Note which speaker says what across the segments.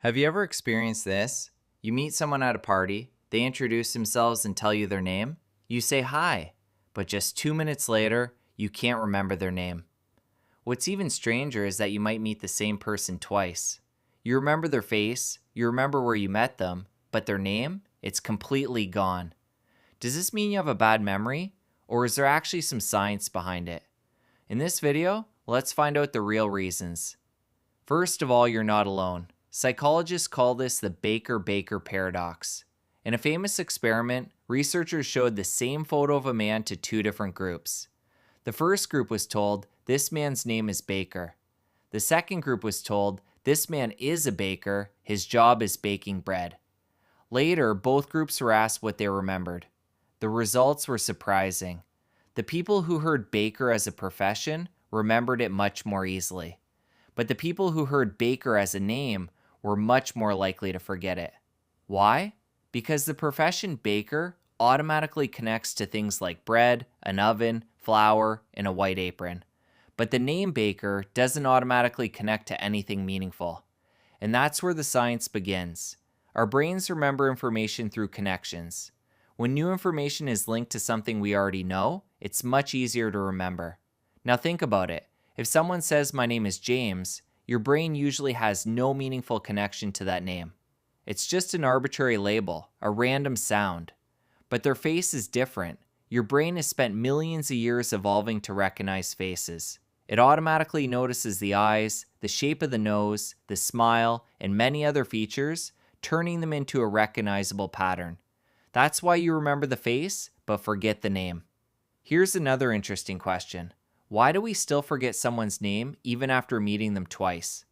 Speaker 1: Have you ever experienced this? You meet someone at a party, they introduce themselves and tell you their name. You say hi, but just 2 minutes later, you can't remember their name. What's even stranger is that you might meet the same person twice. You remember their face, you remember where you met them, but their name, it's completely gone. Does this mean you have a bad memory? Or is there actually some science behind it? In this video, let's find out the real reasons. First of all, you're not alone. Psychologists call this the Baker-Baker paradox. In a famous experiment, researchers showed the same photo of a man to two different groups. The first group was told, this man's name is Baker. The second group was told, this man is a baker, his job is baking bread. Later, both groups were asked what they remembered. The results were surprising. The people who heard baker as a profession remembered it much more easily. But the people who heard baker as a name were much more likely to forget it. Why? Because the profession baker automatically connects to things like bread, an oven, flour, and a white apron. But the name baker doesn't automatically connect to anything meaningful. And that's where the science begins. Our brains remember information through connections. When new information is linked to something we already know, it's much easier to remember. Now think about it. If someone says my name is James, your brain usually has no meaningful connection to that name. It's just an arbitrary label, a random sound. But their face is different. Your brain has spent millions of years evolving to recognize faces. It automatically notices the eyes, the shape of the nose, the smile, and many other features, turning them into a recognizable pattern. That's why you remember the face, but forget the name. Here's another interesting question. Why do we still forget someone's name even after meeting them twice?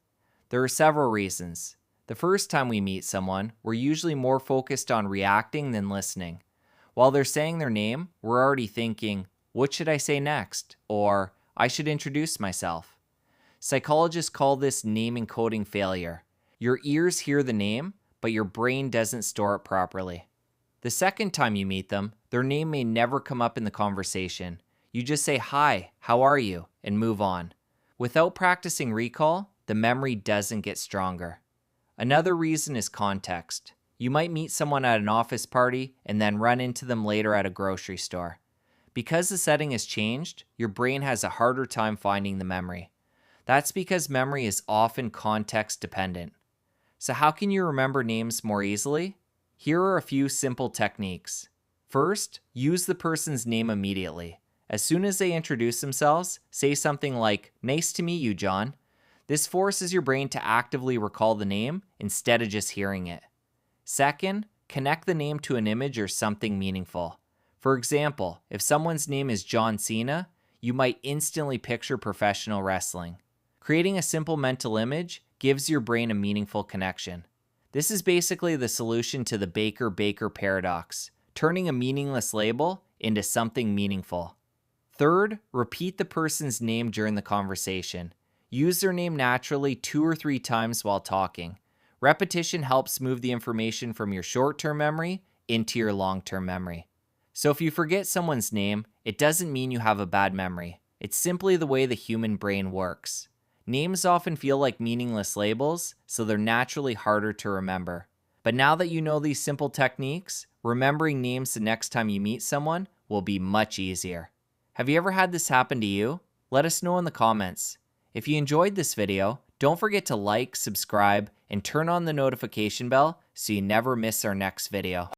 Speaker 1: There are several reasons. The first time we meet someone, we're usually more focused on reacting than listening. While they're saying their name, we're already thinking, what should I say next? Or, I should introduce myself. Psychologists call this name encoding failure. Your ears hear the name, but your brain doesn't store it properly. The second time you meet them, their name may never come up in the conversation. You just say, hi, how are you, and move on. Without practicing recall, the memory doesn't get stronger. Another reason is context. You might meet someone at an office party and then run into them later at a grocery store. Because the setting has changed, your brain has a harder time finding the memory. That's because memory is often context dependent. So how can you remember names more easily? Here are a few simple techniques. First, use the person's name immediately. As soon as they introduce themselves, say something like, nice to meet you, John. This forces your brain to actively recall the name instead of just hearing it. Second, connect the name to an image or something meaningful. For example, if someone's name is John Cena, you might instantly picture professional wrestling. Creating a simple mental image gives your brain a meaningful connection. This is basically the solution to the Baker-Baker paradox, turning a meaningless label into something meaningful. Third, repeat the person's name during the conversation. Use their name naturally 2 or 3 times while talking. Repetition helps move the information from your short-term memory into your long-term memory. So if you forget someone's name, it doesn't mean you have a bad memory. It's simply the way the human brain works. Names often feel like meaningless labels, so they're naturally harder to remember. But now that you know these simple techniques, remembering names the next time you meet someone will be much easier. Have you ever had this happen to you? Let us know in the comments. If you enjoyed this video, don't forget to like, subscribe, and turn on the notification bell so you never miss our next video.